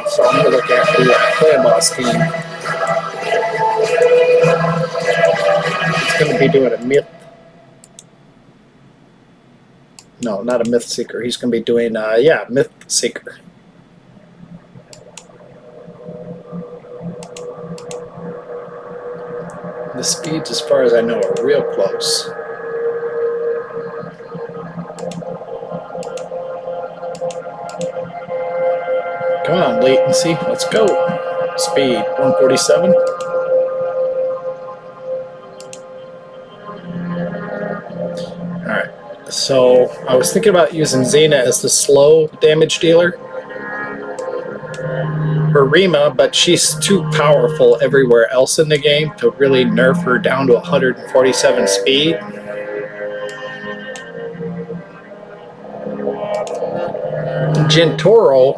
So I'm going to look at the Clan Boss team. It's going to be doing a myth. No, not a Myth Seeker. He's going to be doing, Myth Seeker. The speeds, as far as I know, are real close. Come on, latency. Let's go. Speed 147. Alright. So I was thinking about using Xena as the slow damage dealer. Or Rima, but she's too powerful everywhere else in the game to really nerf her down to 147 speed. Gentoro,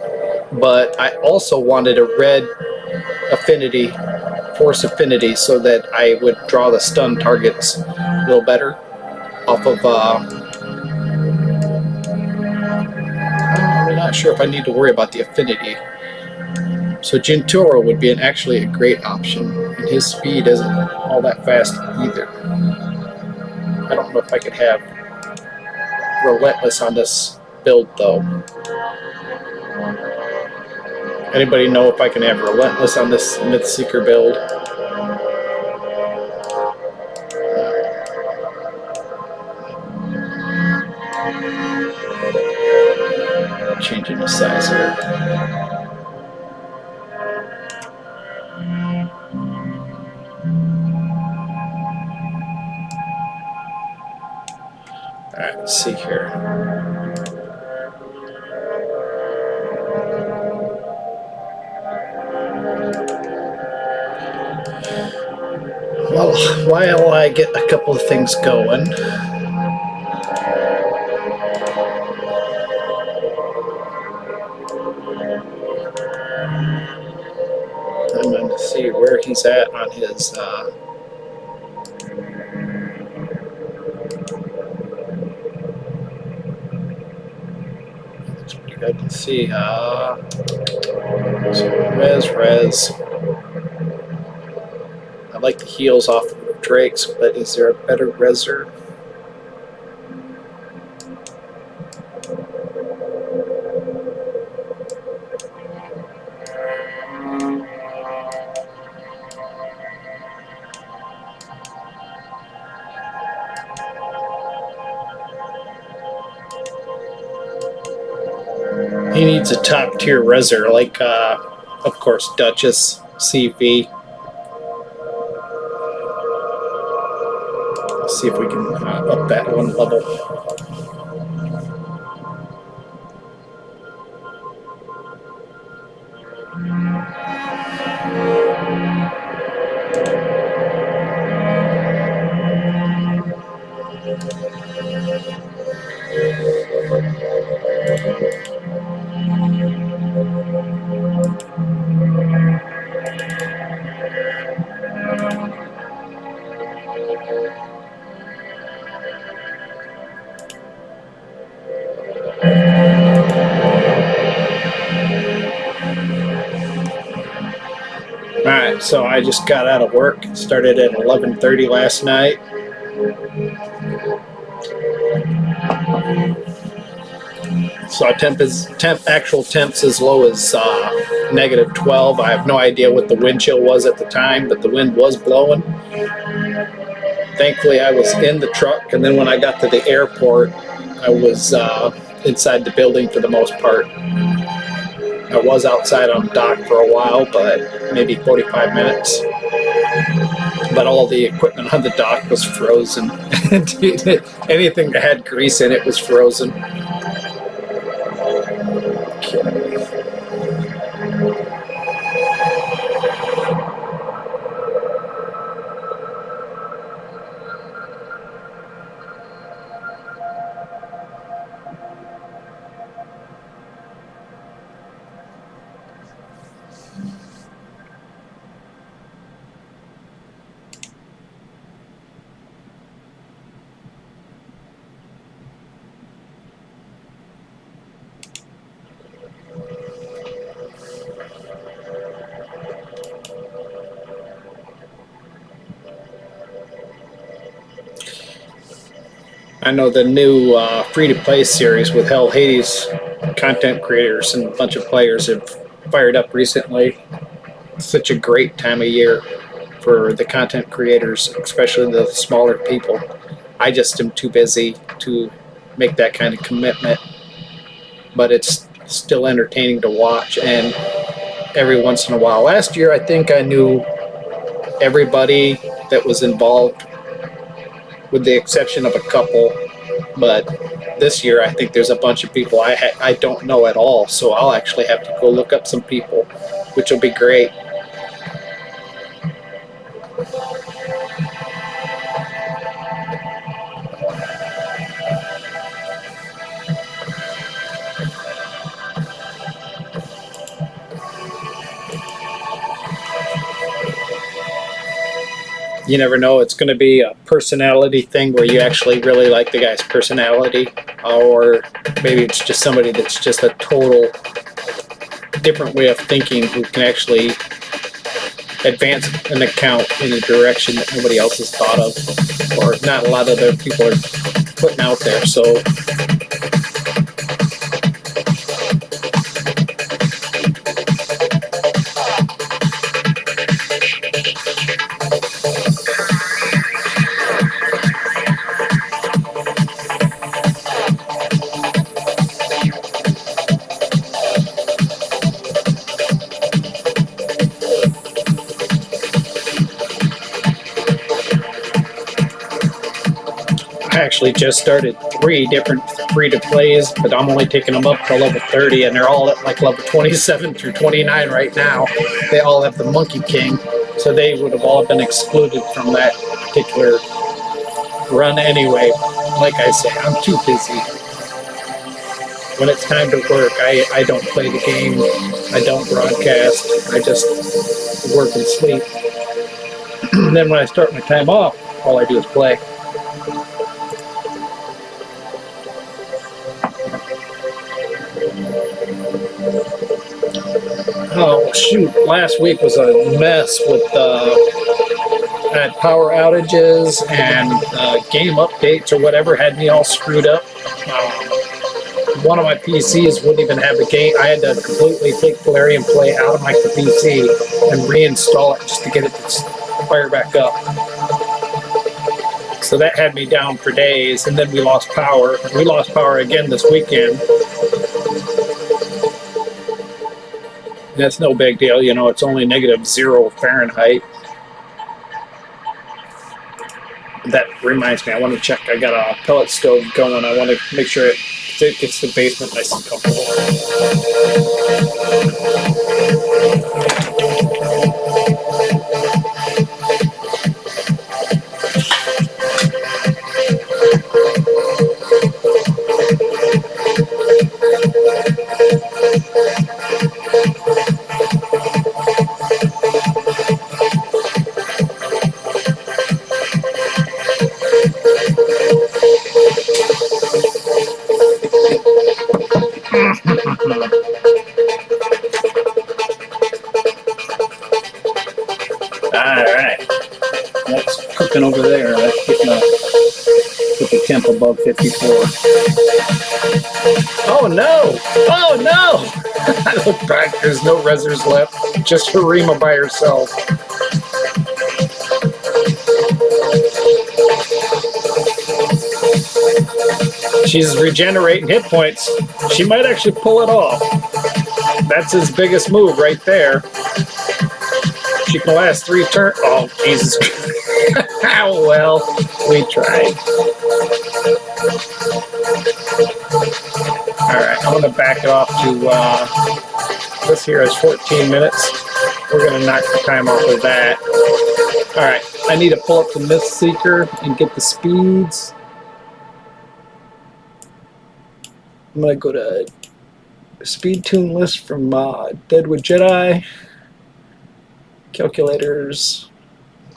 but I also wanted a red affinity, force affinity, so that I would draw the stun targets a little better off of, I'm not sure if I need to worry about the affinity. So Gentoro would be actually a great option, and his speed isn't all that fast either. I don't know if I could have Relentless on this build though. Anybody know if I can have Relentless on this Myth Seeker build? Changing the size here. Alright, let's see here. Well, while I get a couple of things going, I'm going to see where he's at on his looks pretty good. Let's see. So res. I like the heals off of Drake's, but is there a better reser? He needs a top tier reser, like, of course, Duchess, CV. Let's see if we can up that one level. Alright, so I just got out of work. Started at 11:30 last night. So actual temps as low as -12. I have no idea what the wind chill was at the time, but the wind was blowing. Thankfully, I was in the truck, and then when I got to the airport, I was inside the building for the most part. I was outside on dock for a while, but maybe 45 minutes. But all the equipment on the dock was frozen. Anything that had grease in it was frozen. I know the new free-to-play series with Hell Hades content creators and a bunch of players have fired up recently. It's such a great time of year for the content creators, especially the smaller people. I just am too busy to make that kind of commitment, but it's still entertaining to watch. And every once in a while, last year I think I knew everybody that was involved with the exception of a couple, but this year I think there's a bunch of people I don't know at all, so I'll actually have to go look up some people, which will be great. You never know, it's going to be a personality thing where you actually really like the guy's personality, or maybe it's just somebody that's just a total different way of thinking who can actually advance an account in a direction that nobody else has thought of, or not a lot of other people are putting out there. So I actually just started 3 different free-to-plays, but I'm only taking them up to level 30, and they're all at like level 27 through 29 right now. They all have the Monkey King, so they would have all been excluded from that particular run anyway. Like I say, I'm too busy. When it's time to work, I don't play the game, I don't broadcast, I just work and sleep. And then when I start my time off, all I do is play. Oh shoot, last week was a mess with had power outages and game updates or whatever had me all screwed up. One of my PCs wouldn't even have the game. I had to completely take Valerian Play out of my PC and reinstall it just to get it to fire back up. So that had me down for days, and then we lost power. We lost power again this weekend. That's no big deal, you know, it's only -0 Fahrenheit. That reminds me, I want to check. I got a pellet stove going. I want to make sure it gets the basement nice and comfortable. Alright, that's cooking over there. That's getting put the temp above 54. Oh no! Oh no! I look back, there's no reserves left. Just Harima by herself. She's regenerating hit points. She might actually pull it off. That's his biggest move right there. She can last 3 turns. Oh, Jesus. Oh, well, we tried. Alright, I'm going to back it off to, this here is 14 minutes. We're going to knock the time off of that. Alright, I need to pull up the Mistseeker and get the speeds. I'm going to go to speed tune list from Deadwood Jedi. Calculators.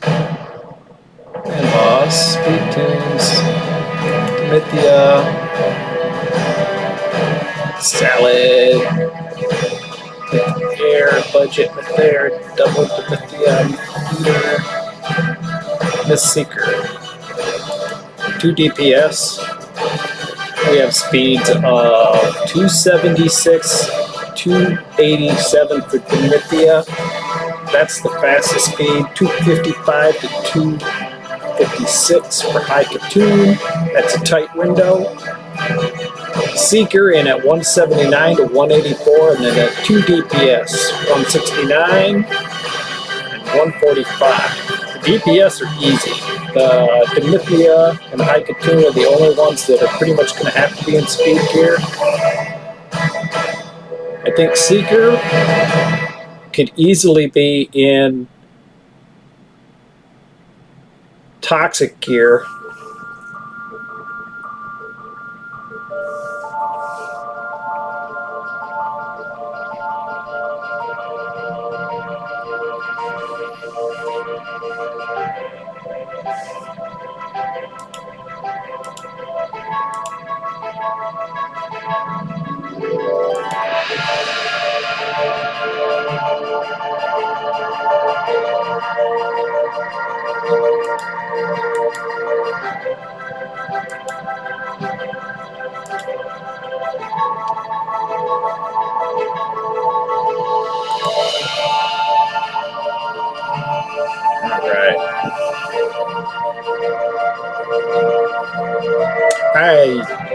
And boss. Speed tunes. Demithia. Salad. Air. Budget with there. Double Demithia. Meter. Mistseeker. 2 DPS. We have speeds of 276, 287 for Demithia. That's the fastest speed. 255 to 256 for High Katoon. That's a tight window. Seeker in at 179 to 184, and then at 2 DPS, 169 and 145. The DPS are easy. The Demithia and the High Katoon are the only ones that are pretty much going to have to be in speed gear. I think Seeker could easily be in toxic gear.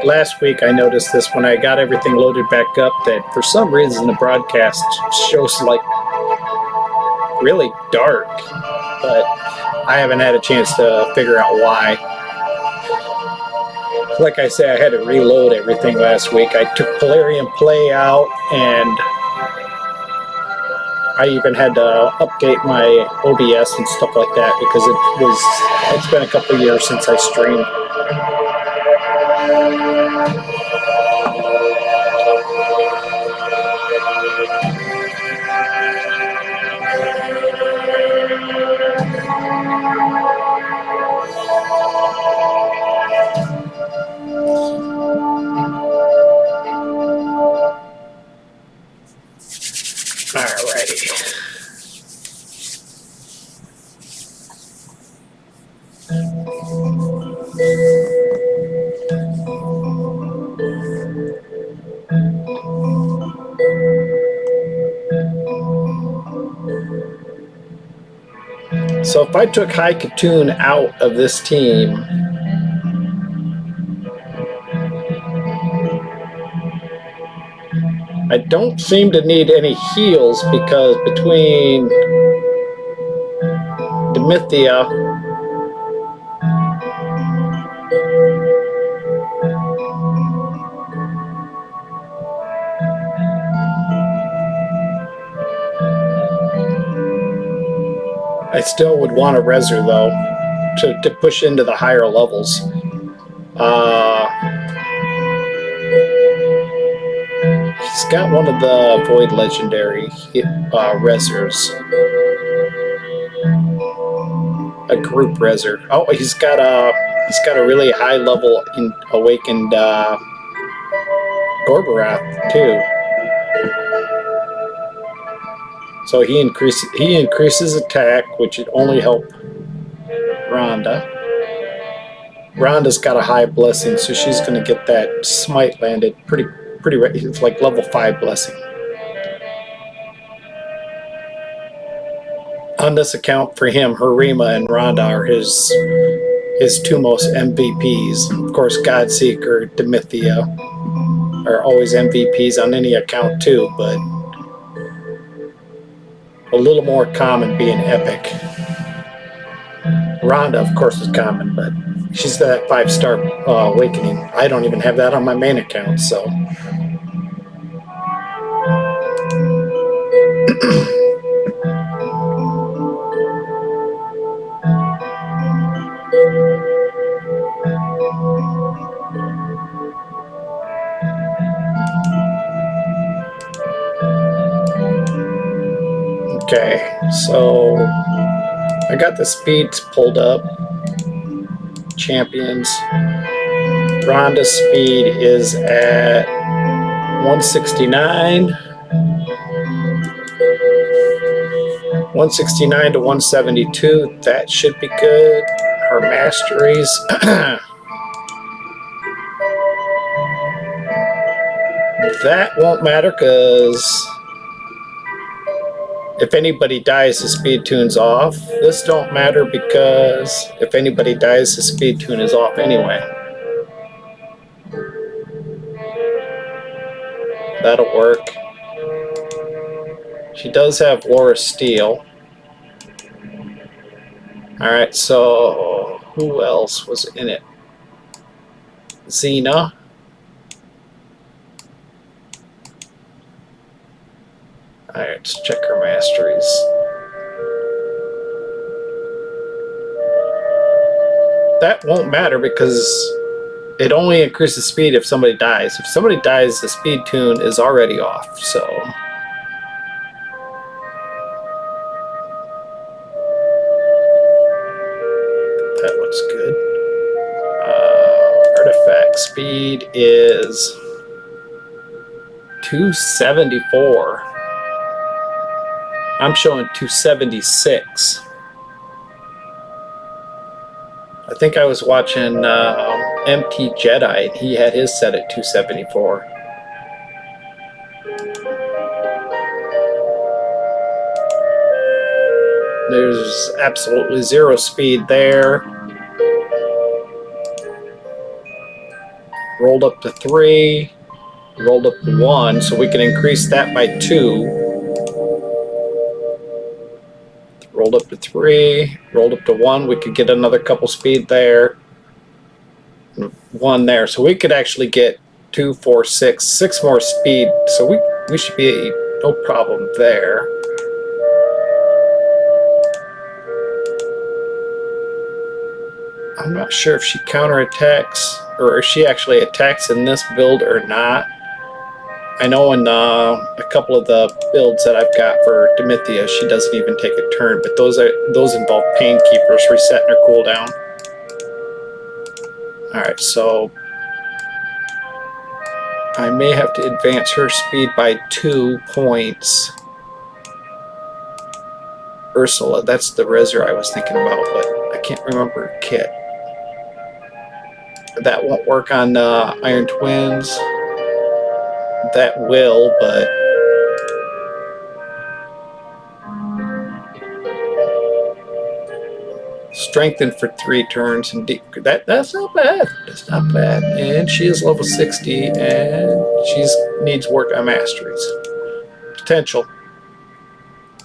Last week I noticed this when I got everything loaded back up, that for some reason the broadcast shows like really dark, but I haven't had a chance to figure out why. Like I said, I had to reload everything last week. I took Polarium Play out, and I even had to update my OBS and stuff like that because it's been a couple years since I streamed. So if I took High Katoon out of this team, I don't seem to need any heals because between Demithia I still would want a Reser though to push into the higher levels. He's got one of the Void Legendary Resers. A group Reser. Oh, he's got a really high level in awakened Gorberath too. So he increases attack, which would only help Rhonda. Rhonda's got a high blessing, so she's going to get that smite landed pretty. It's like level 5 blessing. On this account, for him, Harima and Rhonda are his two most MVPs. Of course, Godseeker, Demithia are always MVPs on any account too, but a little more common being epic. Rhonda, of course, is common, but she's that 5-star awakening. I don't even have that on my main account, so. Okay, so I got the speeds pulled up. Champions. Rhonda's speed is at 169. 169 to 172. That should be good. Her masteries. That won't matter because if anybody dies, the speed tune's off. This don't matter because if anybody dies, the speed tune is off anyway. That'll work. She does have Laura Steele. Alright, so who else was in it? Xena. Alright, let's check her masteries. That won't matter because it only increases speed if somebody dies. If somebody dies, the speed tune is already off, so... that looks good. Artifact speed is 274. I'm showing 276. I think I was watching MT Jedi, and he had his set at 274. There's absolutely zero speed there. Rolled up to 3, rolled up to 1, so we can increase that by 2. Rolled up to 3, rolled up to 1, we could get another couple speed there. 1 there, so we could actually get 2, 4, 6 more speed, so we should be no problem there. I'm not sure if she counterattacks or if she actually attacks in this build or not. I know in a couple of the builds that I've got for Demithia, she doesn't even take a turn, but those involve Pain Keepers resetting her cooldown. Alright, so I may have to advance her speed by 2 points. Ursula, that's the Rezzer I was thinking about, but I can't remember her kit. That won't work on Iron Twins. That will, but strengthen for 3 turns and that's not bad. That's not bad. And she is level 60 and she needs work on masteries. Potential.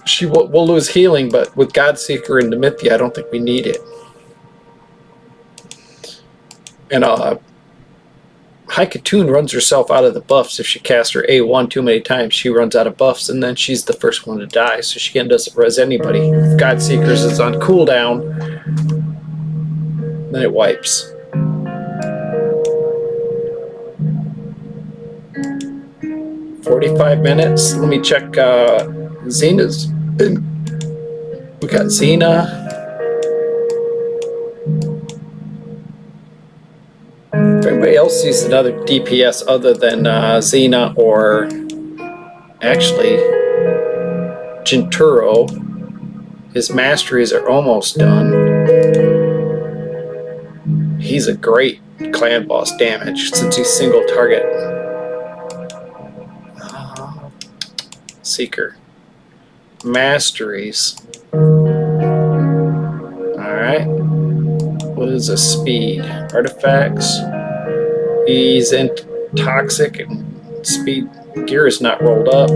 She will lose healing, but with Godseeker and Demithia, I don't think we need it. And Haikatun runs herself out of the buffs. If she casts her A1 too many times, she runs out of buffs, and then she's the first one to die, so she doesn't res anybody. If Godseekers is on cooldown, then it wipes. $45 Let me check Xena's. We got Xena. If anybody else sees another DPS other than Xena or actually Genturo, his masteries are almost done. He's a great clan boss damage since he's single target. Seeker. Masteries. Alright. What is a speed? Artifacts. He's in toxic and speed gear is not rolled up.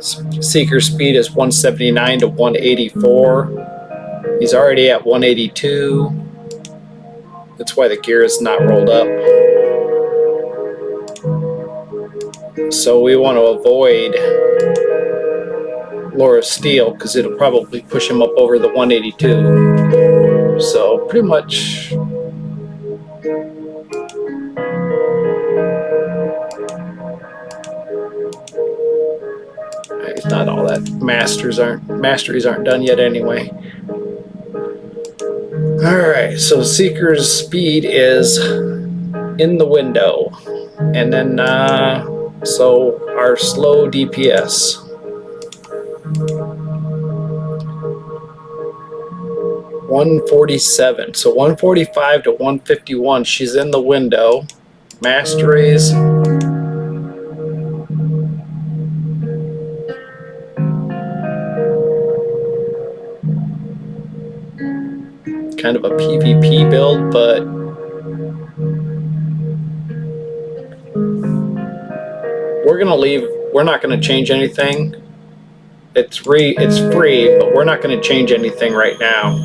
Seeker speed is 179 to 184. He's already at 182. That's why the gear is not rolled up. So we want to avoid Laura Steele because it'll probably push him up over the 182. So pretty much it's not all that. Masteries aren't done yet anyway. Alright, so Seeker's speed is in the window. And then so our slow DPS. 147. So 145 to 151. She's in the window. Masteries. kind of a PvP build, but we're gonna leave. We're not gonna change anything. It's free, but we're not gonna change anything right now.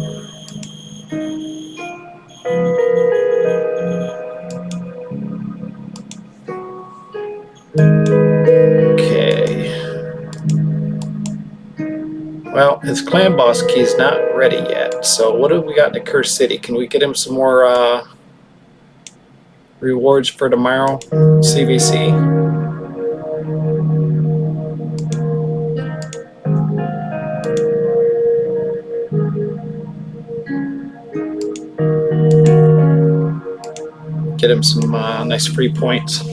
Okay. Well, his clan boss key's not ready yet. So what do we got in the Cursed City? Can we get him some more rewards for tomorrow? CVC. Get him some nice free points.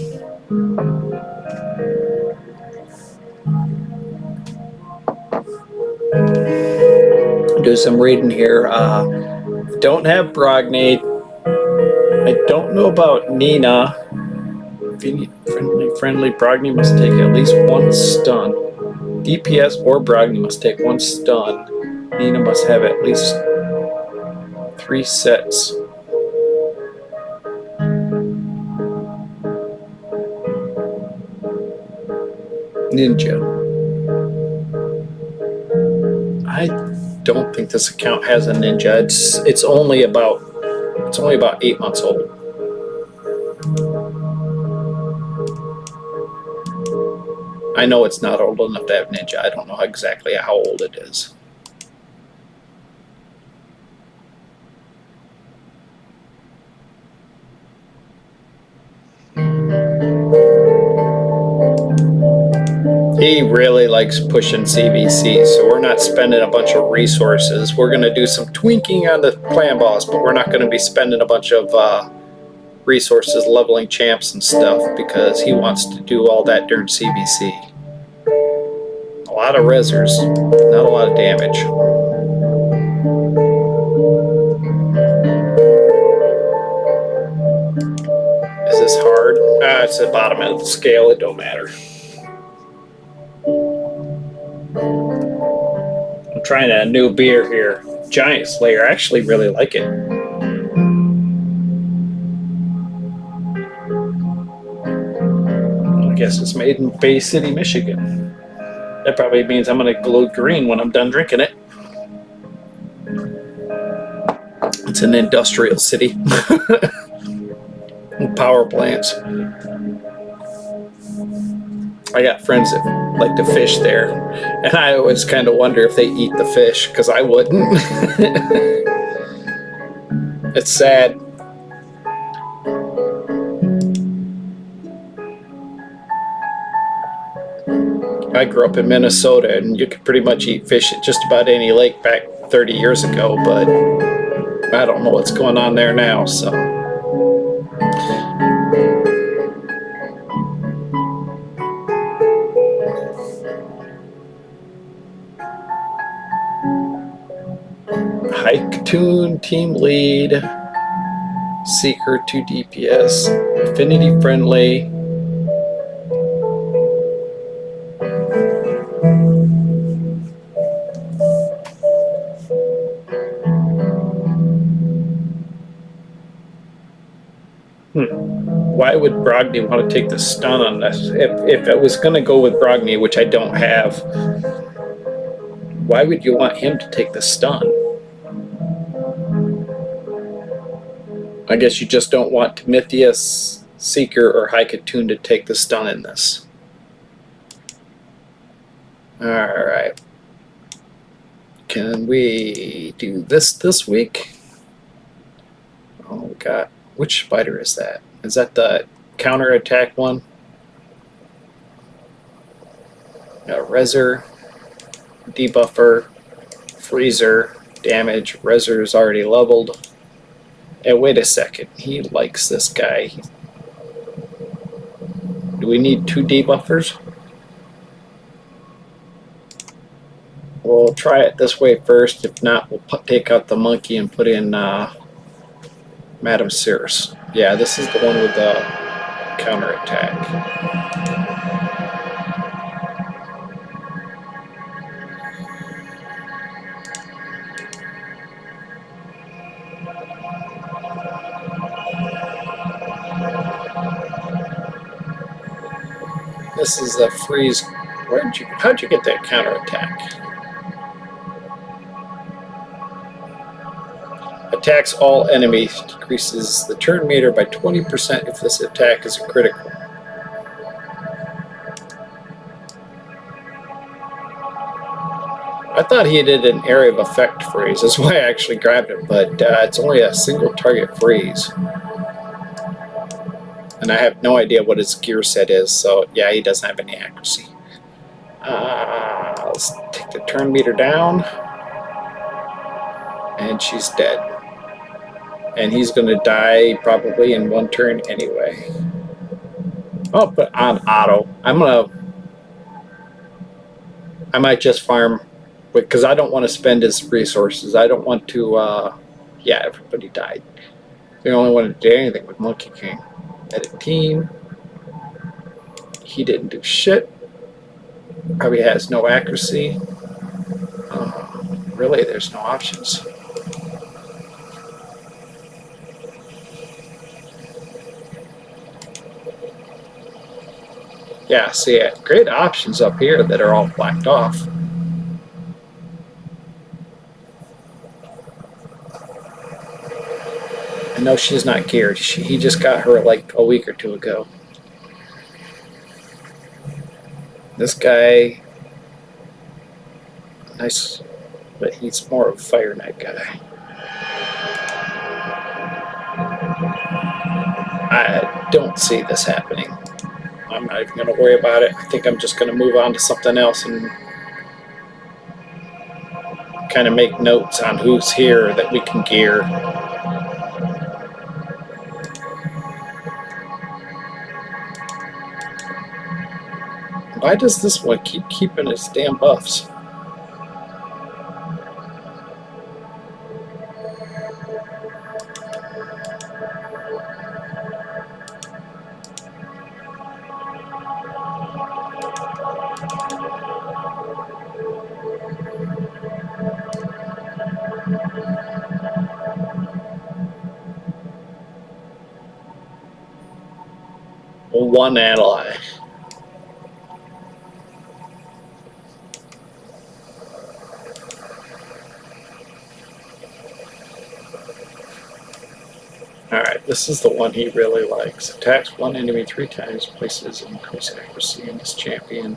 Do some reading here. Don't have Brogni. I don't know about Nina. Friendly Brogni must take at least one stun. DPS or Brogni must take one stun. Nina must have at least 3 sets. Ninja. I don't think this account has a ninja. It's only about 8 months old. I know it's not old enough to have ninja. I don't know exactly how old it is. He really likes pushing CVC, so we're not spending a bunch of resources. We're going to do some tweaking on the clan boss, but we're not going to be spending a bunch of resources leveling champs and stuff because he wants to do all that during CVC. A lot of rezzers, not a lot of damage. Is this hard? It's the bottom end of the scale, it don't matter. I'm trying a new beer here. Giant Slayer. I actually really like it. I guess it's made in Bay City, Michigan. That probably means I'm going to glow green when I'm done drinking it. It's an industrial city. Power plants. I got friends that like to fish there, and I always kind of wonder if they eat the fish, because I wouldn't. It's sad. I grew up in Minnesota, and you could pretty much eat fish at just about any lake back 30 years ago, but I don't know what's going on there now, so. Hike-Toon, Team Lead, Seeker 2 DPS, Affinity Friendly. Why would Brogni want to take the stun on this? If I was going to go with Brogni, which I don't have, why would you want him to take the stun? I guess you just don't want Timotheus, Seeker, or Hike-Toon to take the stun in this. Alright. Can we do this week? Oh, God. Which spider is that? Is that the counter-attack one? Rezzer, debuffer, freezer, damage. Rezzer is already leveled. And wait a second, he likes this guy. Do we need 2 debuffers? We'll try it this way first. If not, we'll take out the monkey and put in Madame Circe. Yeah, this is the one with the counterattack. this is a freeze. How'd you get that counterattack? Attacks all enemies, decreases the turn meter by 20% if this attack is a critical. I thought he did an area of effect freeze. That's why I actually grabbed it, but it's only a single target freeze. And I have no idea what his gear set is, so yeah, he doesn't have any accuracy. Let's take the turn meter down. And she's dead. And he's going to die probably in one turn anyway. I'll put on auto. I might just farm, because I don't want to spend his resources. I don't want to, yeah, everybody died. They only want to do anything with Monkey King. Edit team. He didn't do shit. Probably has no accuracy. Really, there's no options. Yeah, see, great options up here that are all blacked off. I know she's not geared. He just got her like a week or two ago. This guy, nice, but he's more of a Fire Knight guy. I don't see this happening. I'm not even going to worry about it. I think I'm just going to move on to something else and kind of make notes on who's here that we can gear. Why does this one keep keeping its damn buffs? One ally. Alright, this is the one he really likes. Attacks one enemy 3 times, places increased accuracy in this champion.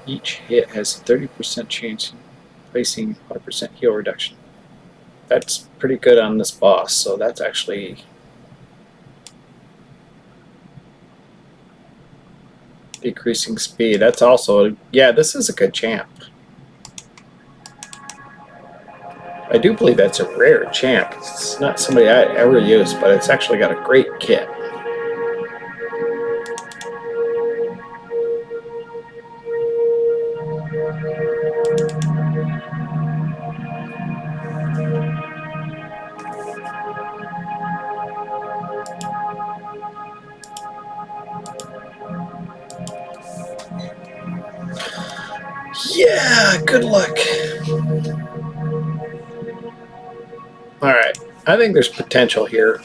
Each hit has a 30% chance placing 100% heal reduction. That's pretty good on this boss, so that's actually decreasing speed. That's also, yeah, this is a good champ. I do believe that's a rare champ. It's not somebody I ever used, but it's actually got a great kit. Yeah, good luck. Alright, I think there's potential here.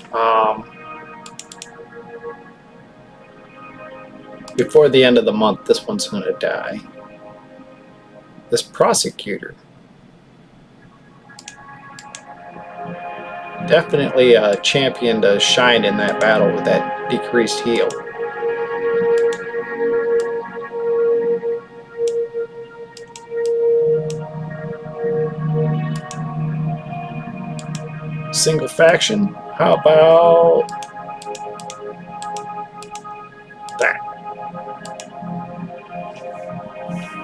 Before the end of the month, this one's going to die. This prosecutor. Definitely a champion to shine in that battle with that decreased heal. Single faction. How about that?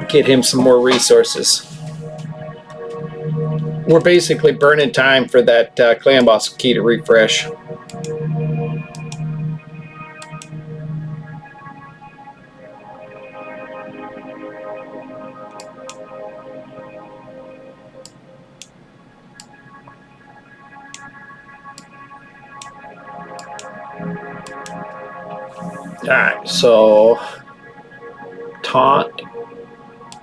Get him some more resources. We're basically burning time for that clan boss key to refresh. Alright, so taunt,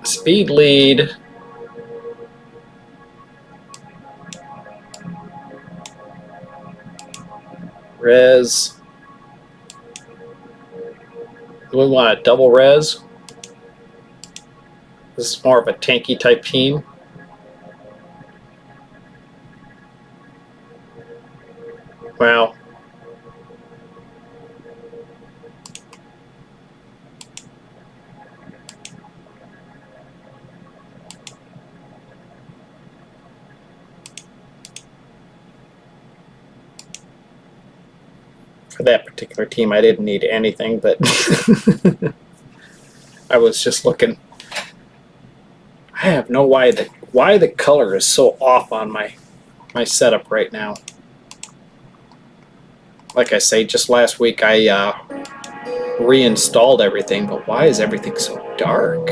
speed lead, res, We want a double res. This is more of a tanky type team. Wow. For that particular team, I didn't need anything, but I was just looking. I have no why the color is so off on my setup right now. Like I say, just last week I reinstalled everything, but why is everything so dark?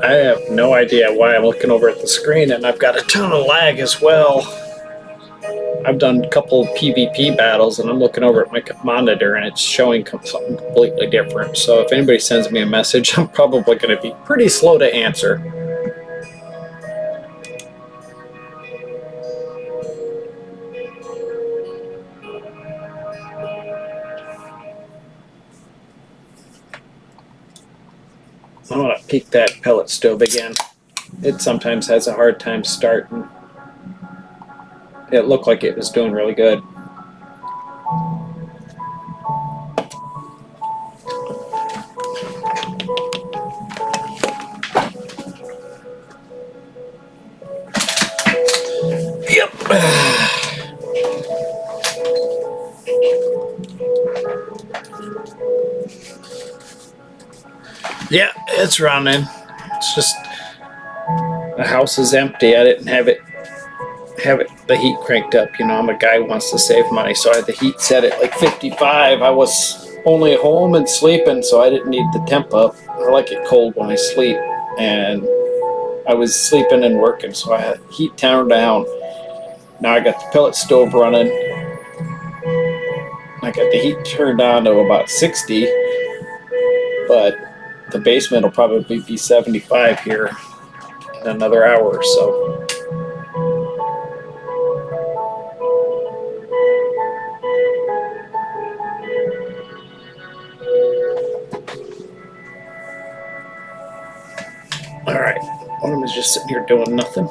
I have no idea why I'm looking over at the screen, and I've got a ton of lag as well. I've done a couple PvP battles, and I'm looking over at my monitor, and it's showing something completely different. So if anybody sends me a message, I'm probably going to be pretty slow to answer. I want to peek that pellet stove again. It sometimes has a hard time starting. It looked like it was doing really good. Yep. Yeah, it's running. It's just the house is empty. I didn't have the heat cranked up. You know, I'm a guy who wants to save money, so I had the heat set at like 55. I was only home and sleeping, so I didn't need the temp up. I like it cold when I sleep, and I was sleeping and working, so I had heat turned down. Now I got the pellet stove running. I got the heat turned on to about 60, but the basement will probably be 75 here in another hour or so. All right, one of them is just sitting here doing nothing.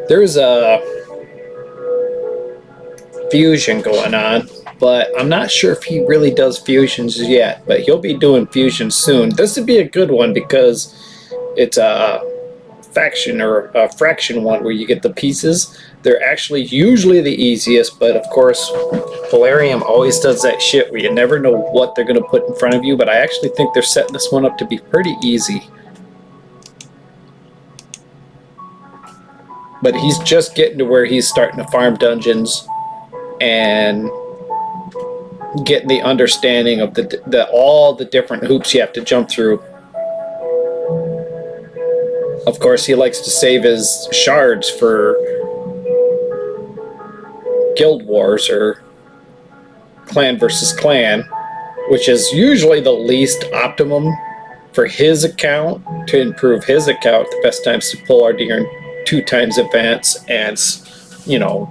There's a fusion going on, but I'm not sure if he really does fusions yet, but he'll be doing fusions soon. This would be a good one because it's a faction or a fraction one where you get the pieces. They're actually usually the easiest, but of course Polarium always does that shit where you never know what they're going to put in front of you, but I actually think they're setting this one up to be pretty easy. But he's just getting to where he's starting to farm dungeons and getting the understanding of all the different hoops you have to jump through. Of course, he likes to save his shards for guild wars or clan versus clan, which is usually the least optimum for his account. To improve his account, the best times to pull are during 2x events, and you know,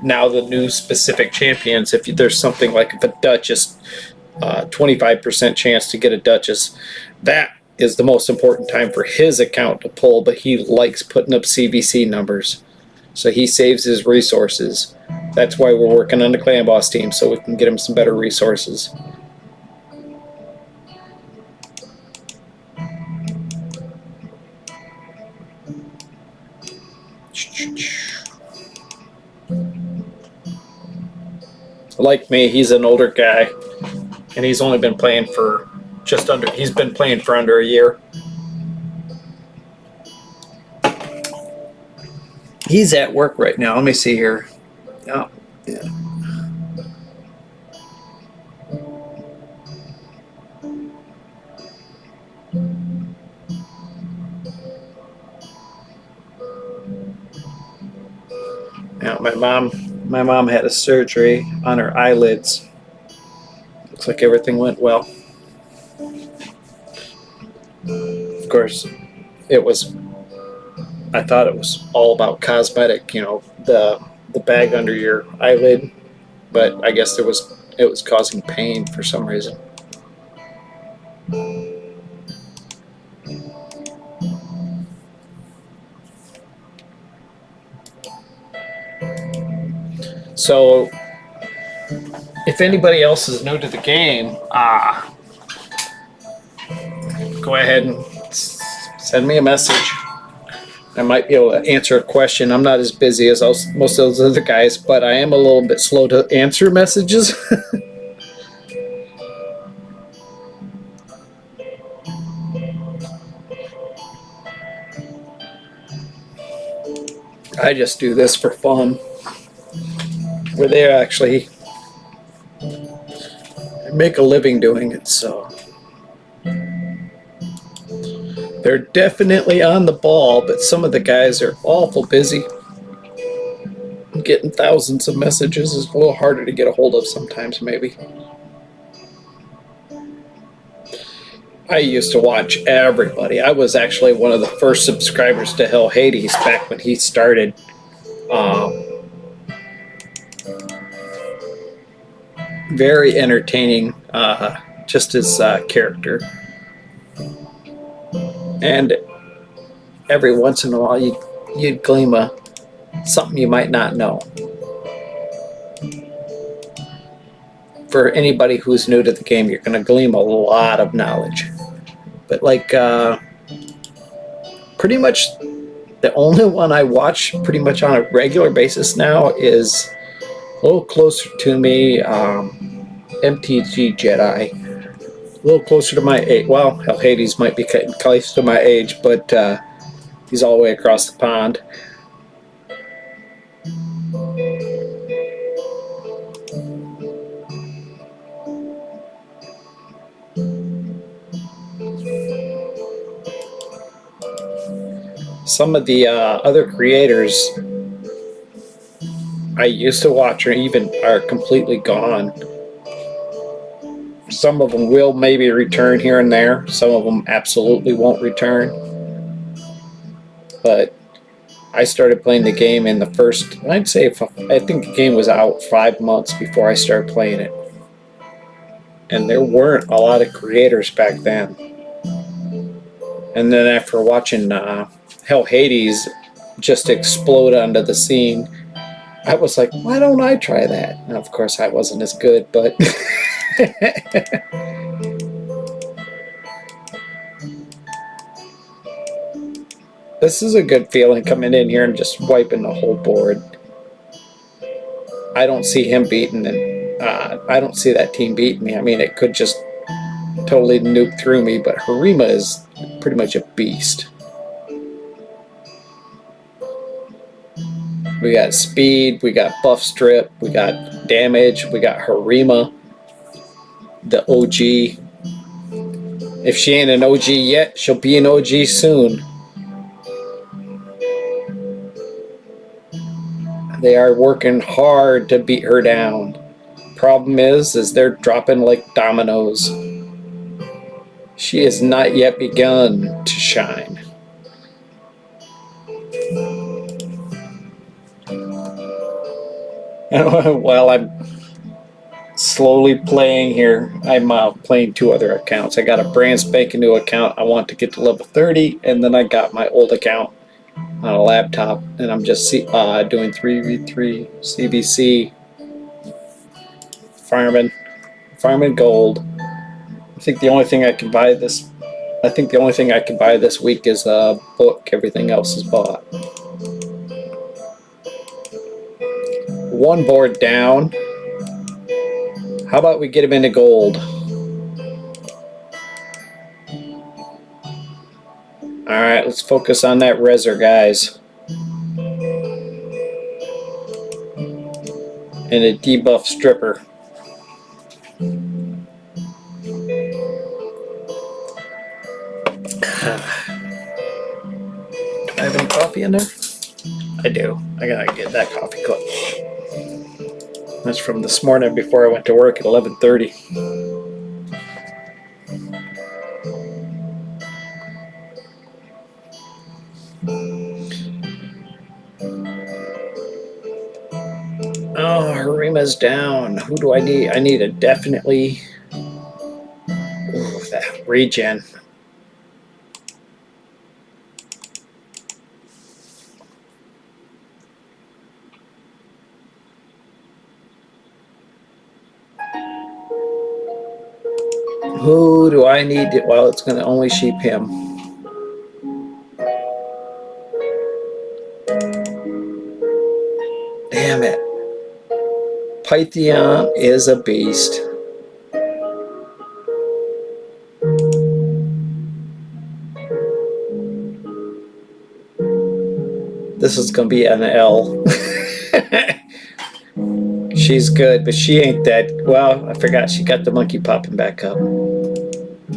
now the new specific champions. If there's something like if a Duchess, 25% chance to get a Duchess, that is the most important time for his account to pull, but he likes putting up CVC numbers. So he saves his resources. That's why we're working on the Clan Boss team, so we can get him some better resources. Like me, he's an older guy, and he's only been playing for he's been playing for under a year. He's at work right now. Let me see here. Oh, yeah. Now, my mom had a surgery on her eyelids. Looks like everything went well. Of course, I thought it was all about cosmetic, the bag under your eyelid, but I guess it was causing pain for some reason. So, if anybody else is new to the game, go ahead and send me a message. I might be able to answer a question. I'm not as busy as most of those other guys, but I am a little bit slow to answer messages. I just do this for fun, where they actually make a living doing it, so they're definitely on the ball, but some of the guys are awful busy. Getting thousands of messages is a little harder to get a hold of sometimes, maybe. I used to watch everybody. I was actually one of the first subscribers to Hell Hades back when he started. Very entertaining, just his character. And every once in a while, you'd glean something you might not know. For anybody who's new to the game, you're going to glean a lot of knowledge. But pretty much the only one I watch pretty much on a regular basis now is a little closer to me, MTG Jedi. A little closer to my age. Well, hell, Hades might be close to my age, but he's all the way across the pond. Some of the other creators I used to watch are completely gone. Some of them will maybe return here and there. Some of them absolutely won't return. But I started playing the game in the first, I think the game was out 5 months before I started playing it. And there weren't a lot of creators back then. And then after watching Hell Hades just explode onto the scene, I was like, why don't I try that? And of course I wasn't as good, but this is a good feeling, coming in here and just wiping the whole board. I don't see him beating, and I don't see that team beating me. I mean, it could just totally nuke through me, but Harima is pretty much a beast. We got speed, we got buff strip, we got damage, we got Harima, the OG. If she ain't an OG yet, she'll be an OG soon. They are working hard to beat her down. Problem is they're dropping like dominoes. She has not yet begun to shine. While I'm slowly playing here. I'm playing 2 other accounts. I got a brand spanking new account. I want to get to level 30, and then I got my old account on a laptop, and I'm just doing 3v3 CBC farming gold. I think the only thing I can buy this week is a book. Everything else is bought. 1 board down. How about we get him into gold? Alright, let's focus on that Reser, guys. And a debuff stripper. Do I have any coffee in there? I do. I gotta get that coffee cup. That's from this morning before I went to work at 11:30. Oh, Harima's down. Who do I need? I need a definitely... Ooh, that regen. Who do I need? Well, it's going to only sheep him. Damn it. Pythion is a beast. This is going to be an L. She's good, but she ain't that... Well, I forgot she got the monkey popping back up.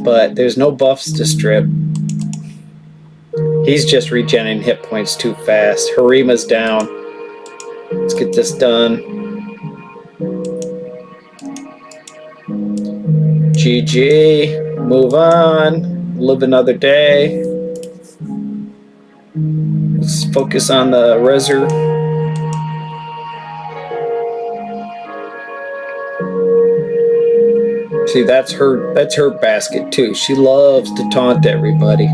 But there's no buffs to strip. He's just regenerating hit points too fast. Harima's down. Let's get this done. GG. Move on. Live another day. Let's focus on the Reser. See, that's her basket too. She loves to taunt everybody.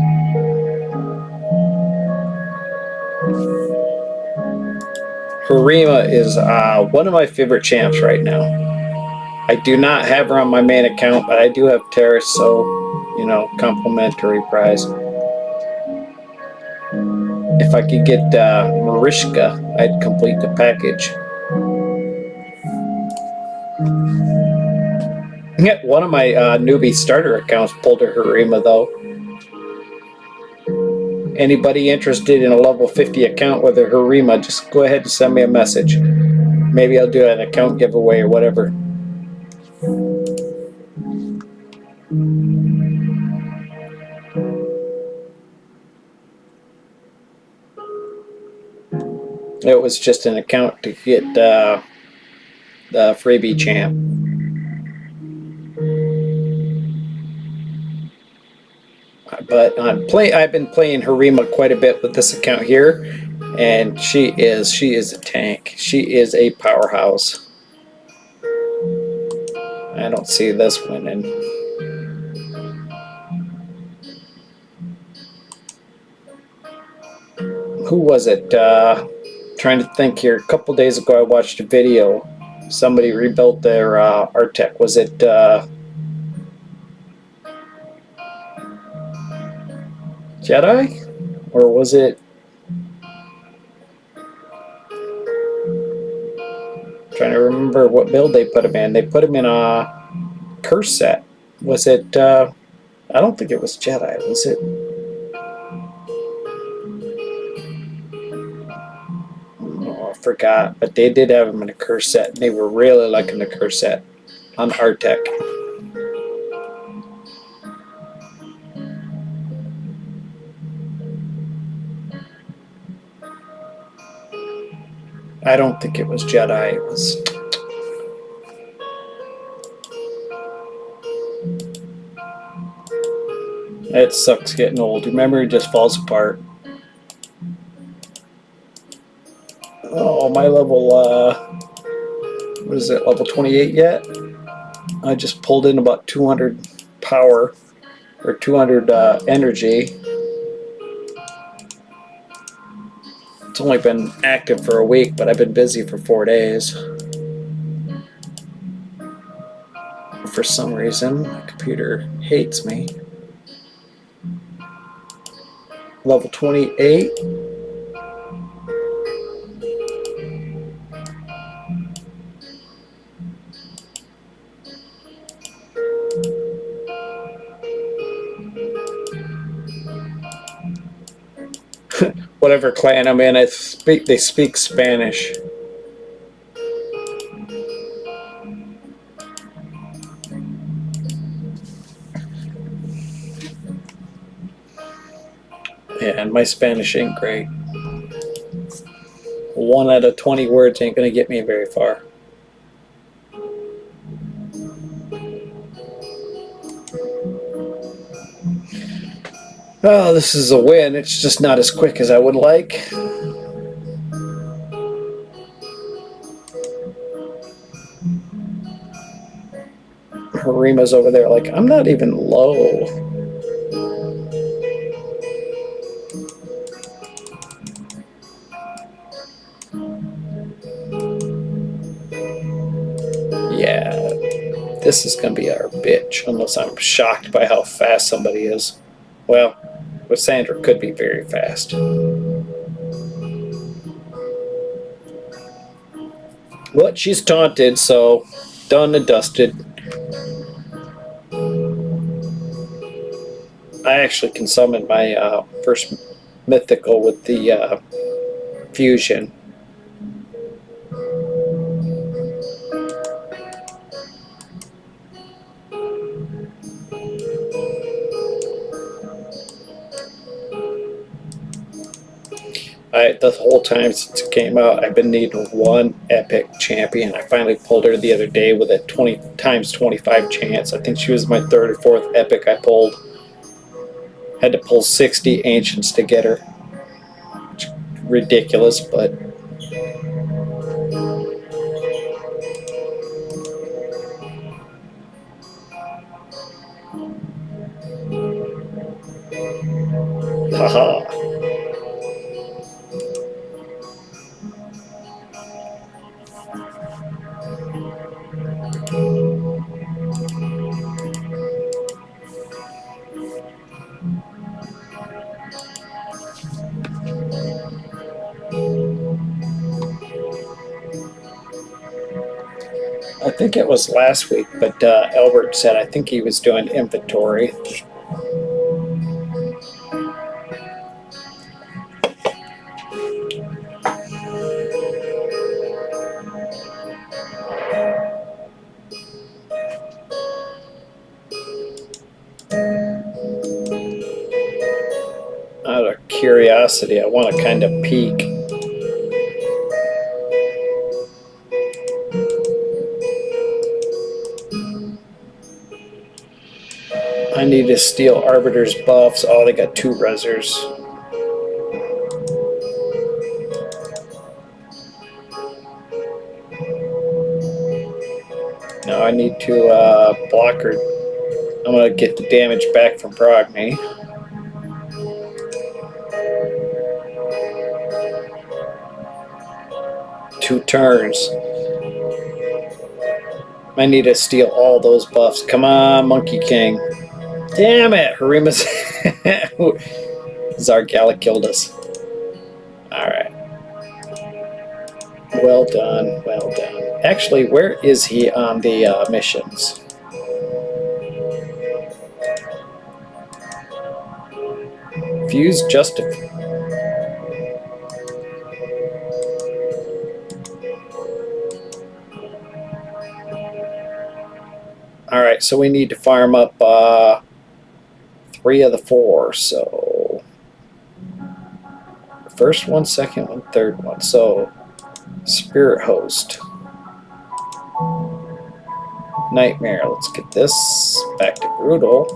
Harima is one of my favorite champs right now. I do not have her on my main account, but I do have Terrace, so, you know, complimentary prize. If I could get Marishka, I'd complete the package. One of my newbie starter accounts pulled a Harima, though. Anybody interested in a level 50 account with a Harima, just go ahead and send me a message. Maybe I'll do an account giveaway or whatever. It was just an account to get the freebie champ. But I've been playing Harima quite a bit with this account here, and she is a tank. She is a powerhouse. I don't see this winning. Who was it? Trying to think here. A couple days ago, I watched a video. Somebody rebuilt their Artec. Was it? Jedi? Or was it... Trying to remember what build they put him in. They put him in a curse set. Was it... I don't think it was Jedi, was it? Oh, I forgot. But they did have him in a curse set. And they were really liking the curse set on Artec. I don't think it was Jedi. It was... It sucks getting old. Your memory just falls apart. Oh, my level, what is it, level 28 yet? I just pulled in about 200 power, or 200 energy. It's only been active for a week, but I've been busy for 4 days. For some reason, my computer hates me. Level 28. Whatever clan I'm in, they speak Spanish. Yeah, and my Spanish ain't great. 1 out of 20 words ain't gonna get me very far. Oh, this is a win. It's just not as quick as I would like. Harima's over there like, I'm not even low. Yeah, this is going to be our bitch, unless I'm shocked by how fast somebody is. Well, with Sandra could be very fast. But she's taunted, so done and dusted. I actually can summon my first mythical with the fusion. The whole time since it came out, I've been needing one epic champion. I finally pulled her the other day with a 20 times 25 chance. I think she was my 3rd or 4th epic I pulled. Had to pull 60 ancients to get her. Ridiculous, but haha. I think it was last week, but Albert said I think he was doing inventory. Out of curiosity, I want to kind of peek. I need to steal Arbiter's buffs. Oh, they got 2 rezzers. Now I need to block her. I'm going to get the damage back from Brogni. Two turns. I need to steal all those buffs. Come on, Monkey King. Damn it! Harima's Zargala killed us. Alright. Well done, well done. Actually, where is he on the missions? Fuse Justify. Alright, so we need to farm up 3 of the 4, so first one, second one, third one. So Spirit Host, Nightmare. Let's get this back to Brutal.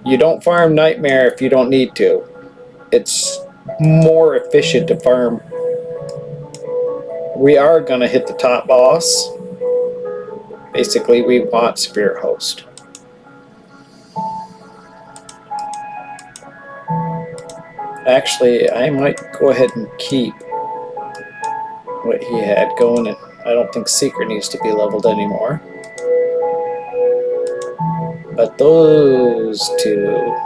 You don't farm Nightmare if you don't need to. It's more efficient to farm. We are going to hit the top boss. Basically, we want Spirit Host. Actually, I might go ahead and keep what he had going, and I don't think Secret needs to be leveled anymore. But those two...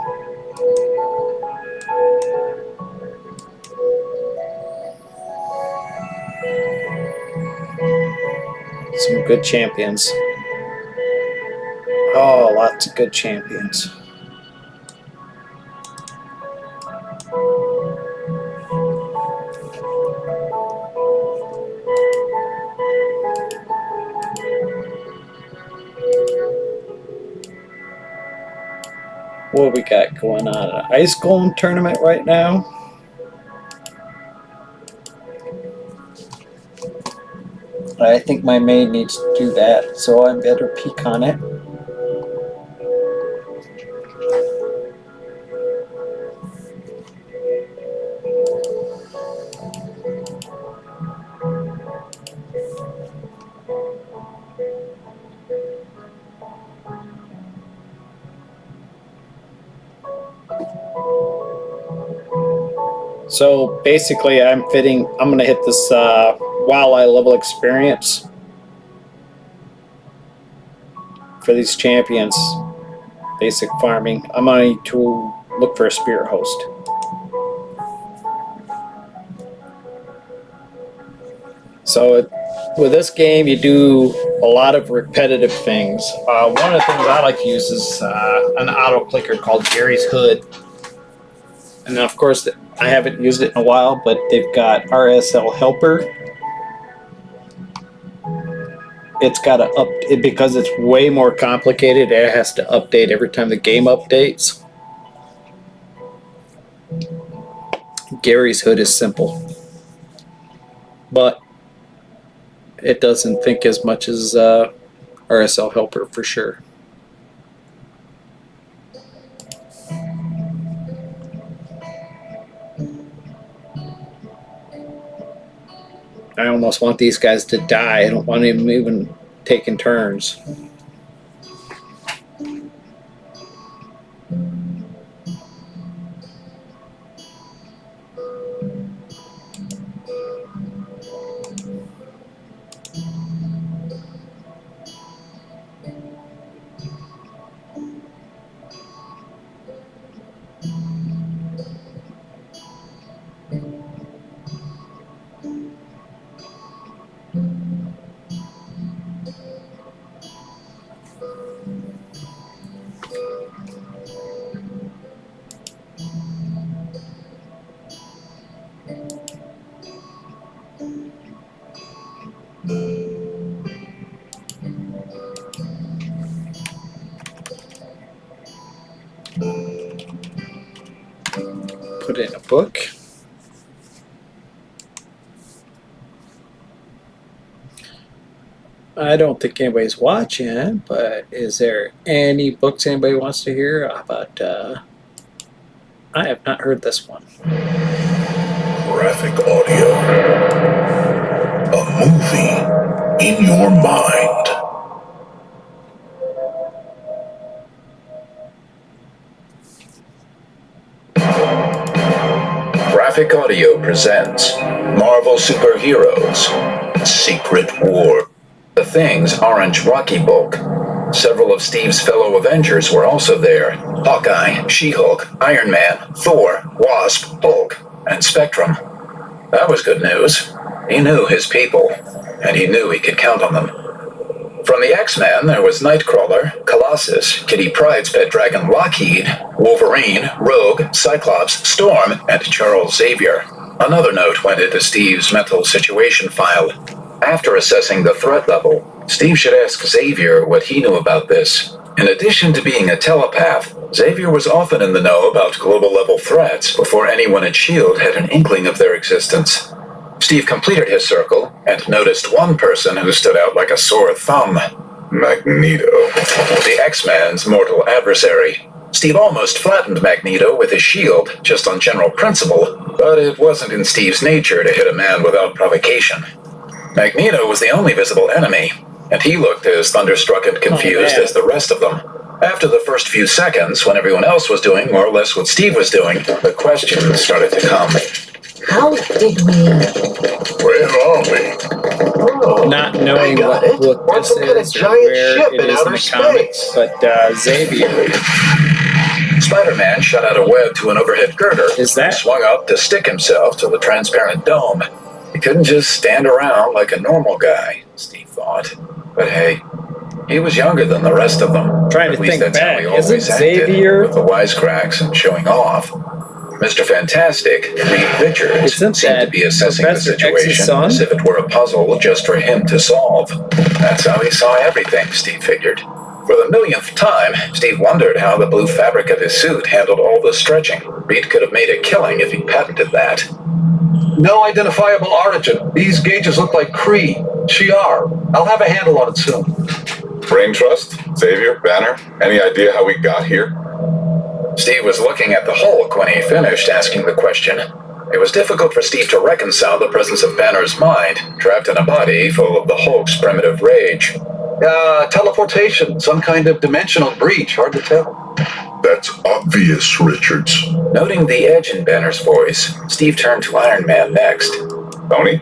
some good champions. Oh, lots of good champions. What we got going on? An Ice Golem tournament right now. I think my maid needs to do that, so I better peek on it. So basically, I'm going to hit this Wildlife level experience for these champions. Basic farming. I'm going to look for a Spirit Host. So with this game, you do a lot of repetitive things. One of the things I like to use is an auto clicker called Gary's Hood. And then, of course, I haven't used it in a while, but they've got RSL Helper. It's got to because it's way more complicated. It has to update every time the game updates. Gary's Hood is simple, but it doesn't think as much as RSL Helper for sure. I almost want these guys to die. I don't want them even taking turns. Put in a book. I don't think anybody's watching, but is there any books anybody wants to hear about? I have not heard this one. Graphic audio. A movie in your mind. Graphic Audio presents Marvel Superheroes Secret War. The Thing's Orange Rocky book. Several of Steve's fellow Avengers were also there. Hawkeye, She-Hulk, Iron Man, Thor, Wasp, Hulk, and Spectrum. That was good news. He knew his people, and he knew he could count on them. From the X-Men, there was Nightcrawler, Colossus, Kitty Pryde's pet dragon Lockheed, Wolverine, Rogue, Cyclops, Storm, and Charles Xavier. Another note went into Steve's mental situation file. After assessing the threat level, Steve should ask Xavier what he knew about this. In addition to being a telepath, Xavier was often in the know about global-level threats before anyone at S.H.I.E.L.D. had an inkling of their existence. Steve completed his circle and noticed one person who stood out like a sore thumb. Magneto. The X-Men's mortal adversary. Steve almost flattened Magneto with his shield, just on general principle, but it wasn't in Steve's nature to hit a man without provocation. Magneto was the only visible enemy. and he looked as thunderstruck and confused man. as the rest of them. After the first few seconds, when everyone else was doing more or less what Steve was doing, the questions started to come. How did we... Where are we? Oh, Not I knowing got what it. book On this some kind of is or giant where ship it in is in outer the comics, space. but Xavier, Spider-Man shot out a web to an overhead girder, Is that- swung up to stick himself to the transparent dome. He couldn't just stand around like a normal guy, Steve thought. But hey, he was younger than the rest of them. Trying to At least think that's how back, he always isn't acted, Xavier- with the wisecracks and showing off. Mr. Fantastic, Reed Richards, Isn't seemed to that be assessing the Professor X's situation son? as if it were a puzzle just for him to solve. That's how he saw everything, Steve figured. For the millionth time, Steve wondered how the blue fabric of his suit handled all the stretching. Reed could have made a killing if he patented that. No identifiable origin. These gauges look like Kree. Shi'ar. I'll have a handle on it soon. Brain Trust? Xavier? Banner? Any idea how we got here? Steve was looking at the Hulk when he finished asking the question. It was difficult for Steve to reconcile the presence of Banner's mind, trapped in a body full of the Hulk's primitive rage. Teleportation. Some kind of dimensional breach. Hard to tell. That's obvious, Richards. Noting the edge in Banner's voice, Steve turned to Iron Man next. Tony?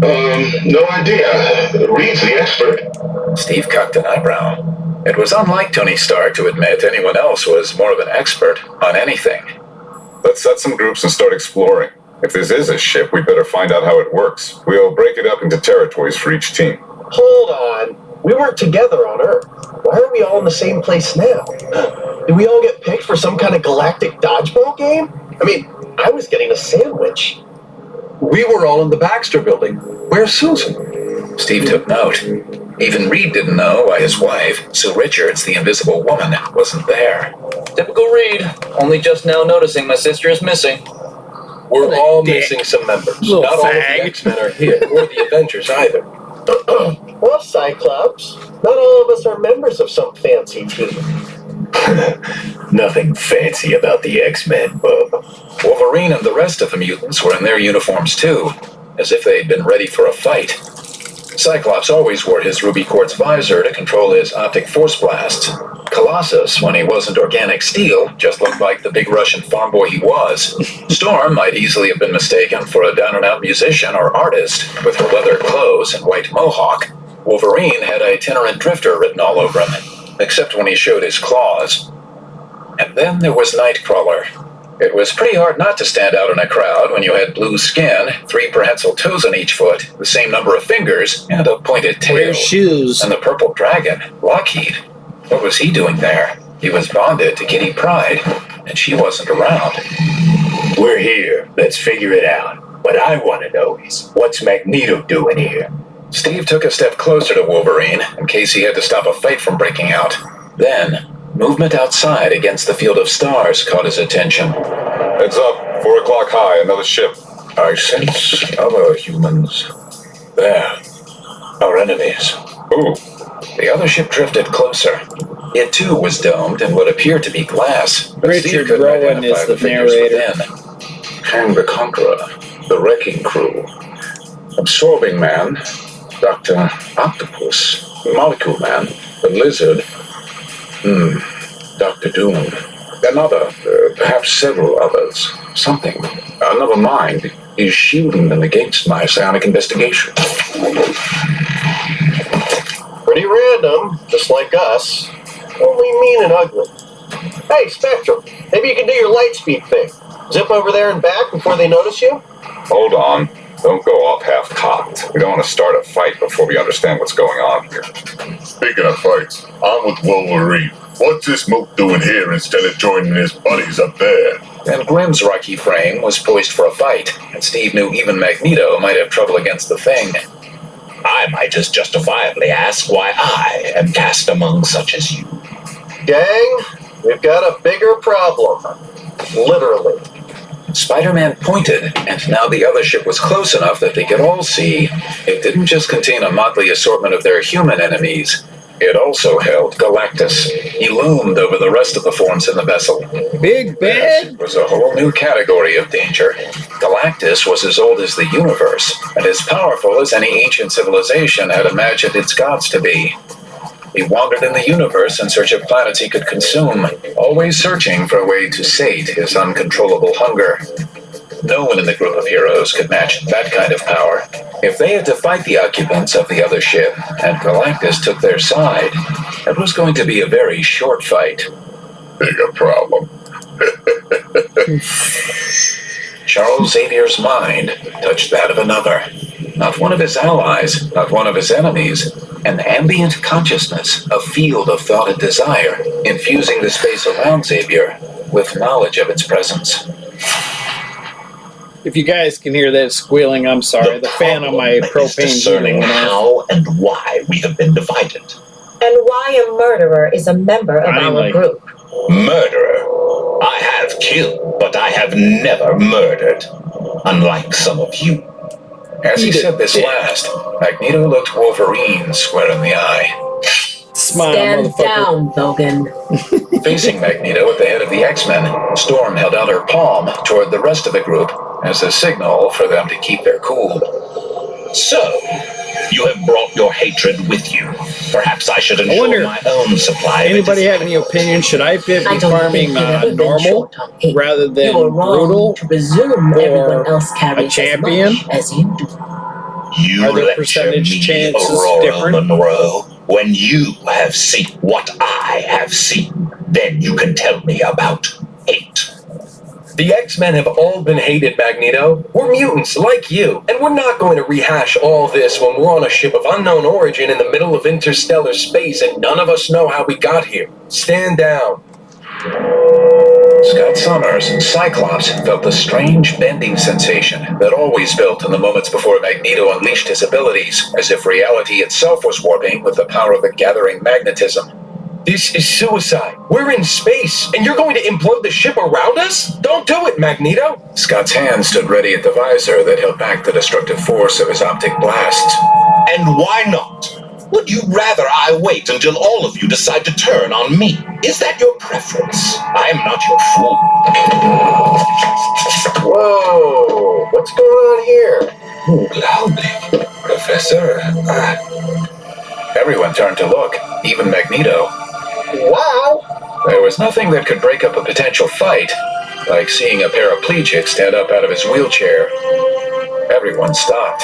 No idea. Reed's the expert. Steve cocked an eyebrow. It was unlike Tony Stark to admit anyone else was more of an expert on anything. Let's set some groups and start exploring. If this is a ship, we better find out how it works. We'll break it up into territories for each team. Hold on. We weren't together on Earth. Why are we all in the same place now? Did we all get picked for some kind of galactic dodgeball game? I mean, I was getting a sandwich. We were all in the Baxter building. Where's Susan? Steve took note. Even Reed didn't know why his wife, Sue Richards, the invisible woman, wasn't there. Typical Reed. Only just now noticing my sister is missing. We're all dick. missing some members. Little Not all of the fag. X-Men are here, or the Avengers either. Well, Cyclops, not all of us are members of some fancy team. Nothing fancy about the X-Men, Bub. Wolverine and the rest of the mutants were in their uniforms too, as if they'd been ready for a fight. Cyclops always wore his ruby quartz visor to control his optic force blasts. Colossus, when he wasn't organic steel, just looked like the big Russian farm boy he was. Storm might easily have been mistaken for a down-and-out musician or artist, with her leather clothes and white mohawk. Wolverine had itinerant drifter written all over him, except when he showed his claws. And then there was Nightcrawler. It was pretty hard not to stand out in a crowd when you had blue skin, 3 prehensile toes on each foot, the same number of fingers, and a pointed tail. wear shoes. And the purple dragon, Lockheed. What was he doing there? He was bonded to Kitty Pryde, and she wasn't around. We're here. Let's figure it out. What I want to know is, what's Magneto doing here? Steve took a step closer to Wolverine in case he had to stop a fight from breaking out. Then, movement outside against the field of stars caught his attention. Heads up. 4 o'clock high. Another ship. I sense other humans. There. Our enemies. Ooh. The other ship drifted closer. It too was domed in what appeared to be glass. But Steve Richard couldn't Rowan identify is the figures narrator. within. Kang the Conqueror, the Wrecking Crew, Absorbing Man, Dr. Octopus, Molecule Man, the Lizard, Dr. Doom, another, perhaps several others. Something, another mind, is shielding them against my psionic investigation. Pretty random, just like us. Only mean and ugly. Hey, Spectrum, maybe you can do your light speed thing. Zip over there and back before they notice you? Hold on. Don't go off half-cocked. We don't want to start a fight before we understand what's going on here. Speaking of fights, I'm with Wolverine. What's this mook doing here instead of joining his buddies up there? And Grim's rocky frame was poised for a fight, and Steve knew even Magneto might have trouble against the Thing. I might just justifiably ask why I am cast among such as you. Gang, we've got a bigger problem. Literally. Spider-Man pointed, and now the other ship was close enough that they could all see. It didn't just contain a motley assortment of their human enemies. It also held Galactus. He loomed over the rest of the forms in the vessel. Big This bad. was a whole new category of danger. Galactus was as old as the universe, and as powerful as any ancient civilization had imagined its gods to be. He wandered in the universe in search of planets he could consume, always searching for a way to sate his uncontrollable hunger. No one in the group of heroes could match that kind of power. If they had to fight the occupants of the other ship, and Galactus took their side, it was going to be a very short fight. Bigger problem. Charles Xavier's mind touched that of another. Not one of his allies, not one of his enemies. An ambient consciousness, a field of thought and desire, infusing the space around Xavier with knowledge of its presence. If you guys can hear that squealing, I'm sorry. The fan on my propane heater discerning went off. how and why we have been divided. And why a murderer is a member of our Finally. group. Murderer. I have killed, but I have never murdered. Unlike some of you. As he Eat it, said this dick. last, Magneto looked Wolverine square in the eye. Smile, Stand motherfucker. down, Logan. Facing Magneto at the head of the X-Men, Storm held out her palm toward the rest of the group as a signal for them to keep their cool. So, you have brought your hatred with you. Perhaps I should ensure wonder- my own supply of Anybody it. have any opinion? Should I be I don't think farming you've ever been normal short on hate. rather than You are wrong brutal? to presume or everyone else carries champion? as much as you do. You Are the lecture percentage me, chances Aurora different? Monroe. When you have seen what I have seen, then you can tell me about hate. The X-Men have all been hated, Magneto. We're mutants like you, and we're not going to rehash all this when we're on a ship of unknown origin in the middle of interstellar space and none of us know how we got here. Stand down. Scott Summers and Cyclops felt the strange bending sensation that always built in the moments before Magneto unleashed his abilities, as if reality itself was warping with the power of the gathering magnetism. This is suicide. We're in space, and you're going to implode the ship around us? Don't do it, Magneto. Scott's hand stood ready at the visor that held back the destructive force of his optic blasts. And why not? Would you rather I wait until all of you decide to turn on me? Is that your preference? I am not your fool. Whoa, what's going on here? Loudly. Professor, Everyone turned to look, even Magneto. Wow. There was nothing that could break up a potential fight, like seeing a paraplegic stand up out of his wheelchair. Everyone stopped.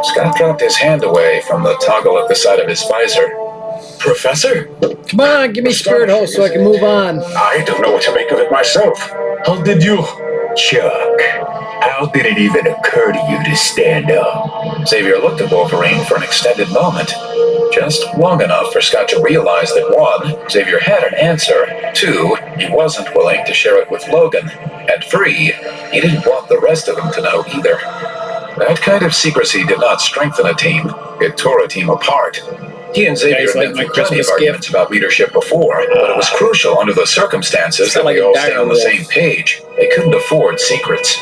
Scott dropped his hand away from the toggle at the side of his visor. Professor? Come on, give me Spirit Hose so I can move on. I don't know what to make of it myself. How did you... Chuck, how did it even occur to you to stand up? Xavier looked at Wolverine for an extended moment, just long enough for Scott to realize that 1, Xavier had an answer, 2, he wasn't willing to share it with Logan, and 3, he didn't want the rest of them to know either. That kind of secrecy did not strengthen a team, it tore a team apart. He and Xavier Guys, had like been my through plenty of Christmas arguments about leadership before, but it was crucial under the circumstances that Sound like we a all stay on the dire same page. They couldn't afford secrets.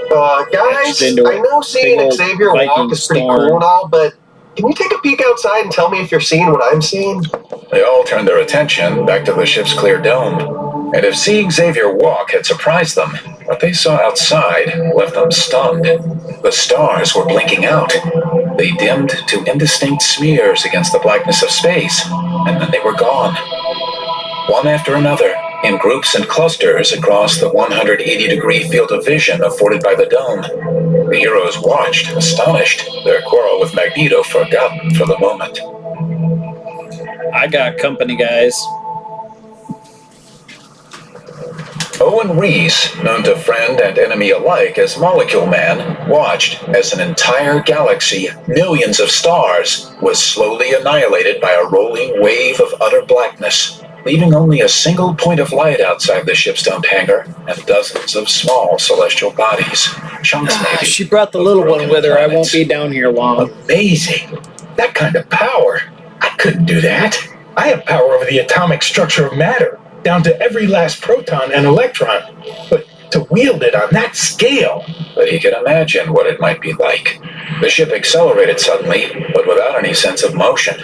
Guys, Into a I know seeing big old Xavier Viking walk is pretty storm. cool and all, but can you take a peek outside and tell me if you're seeing what I'm seeing? They all turned their attention back to the ship's clear dome. And if seeing Xavier walk had surprised them, what they saw outside left them stunned. The stars were blinking out. They dimmed to indistinct smears against the blackness of space, and then they were gone. One after another, in groups and clusters across the 180-degree field of vision afforded by the dome. The heroes watched, astonished, their quarrel with Magneto forgotten for the moment. I got company, guys. Owen Reese, known to friend and enemy alike as Molecule Man, watched as an entire galaxy, millions of stars, was slowly annihilated by a rolling wave of utter blackness, leaving only a single point of light outside the ship's domed hangar and dozens of small celestial bodies. Chunks maybe. She brought the little one with her. I won't be down here long. Amazing. That kind of power. I couldn't do that. I have power over the atomic structure of matter, down to every last proton and electron. But to wield it on that scale... But he could imagine what it might be like. The ship accelerated suddenly, but without any sense of motion.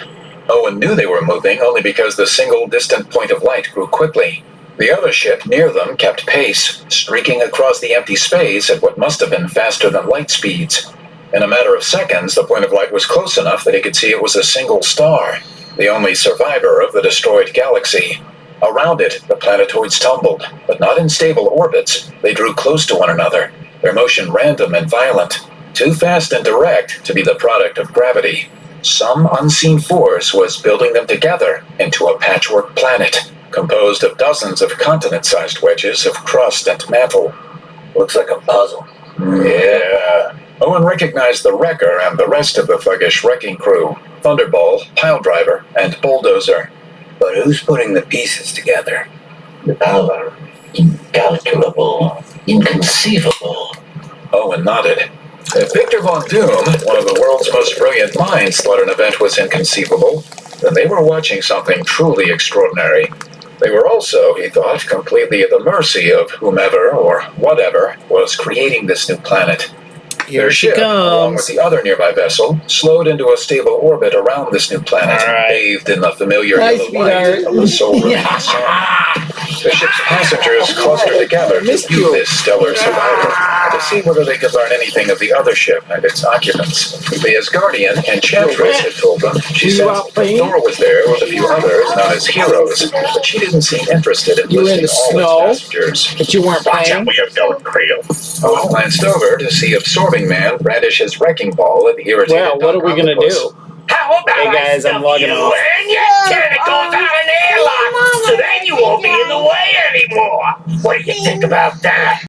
Owen knew they were moving only because the single distant point of light grew quickly. The other ship near them kept pace, streaking across the empty space at what must have been faster than light speeds. In a matter of seconds, the point of light was close enough that he could see it was a single star, the only survivor of the destroyed galaxy. Around it, the planetoids tumbled, but not in stable orbits. They drew close to one another, their motion random and violent, too fast and direct to be the product of gravity. Some unseen force was building them together into a patchwork planet, composed of dozens of continent-sized wedges of crust and mantle. Looks like a puzzle. Yeah. Owen recognized the Wrecker and the rest of the thuggish wrecking crew, Thunderball, Piledriver, and Bulldozer. But who's putting the pieces together? The power. Incalculable. Inconceivable. Owen nodded. If Victor Von Doom, one of the world's most brilliant minds, thought an event was inconceivable, then they were watching something truly extraordinary. They were also, he thought, completely at the mercy of whomever or whatever was creating this new planet. Here Their she ship, along with comes. the other nearby vessel, slowed into a stable orbit around this new planet, All right. bathed in the familiar Hi, yellow light sweetheart. of the solar sun. The ship's passengers clustered together to Missed view you. this stellar survivor, and to see whether they could learn anything of the other ship and its occupants. The Asgardian Enchantress had told them she You sensed out that playing? Thor was there with a few others known as heroes, but she didn't seem interested in You were in listing the all its snow? passengers. But you weren't playing? We have no trail. Owen glanced over to see Absorbing Man brandish his wrecking ball at the irritated Well, what are we gonna Octopus. do? How about Hey guys, I'm logging off. and your tentacles out an airlock, so then you won't be in the way anymore? What do you think about that?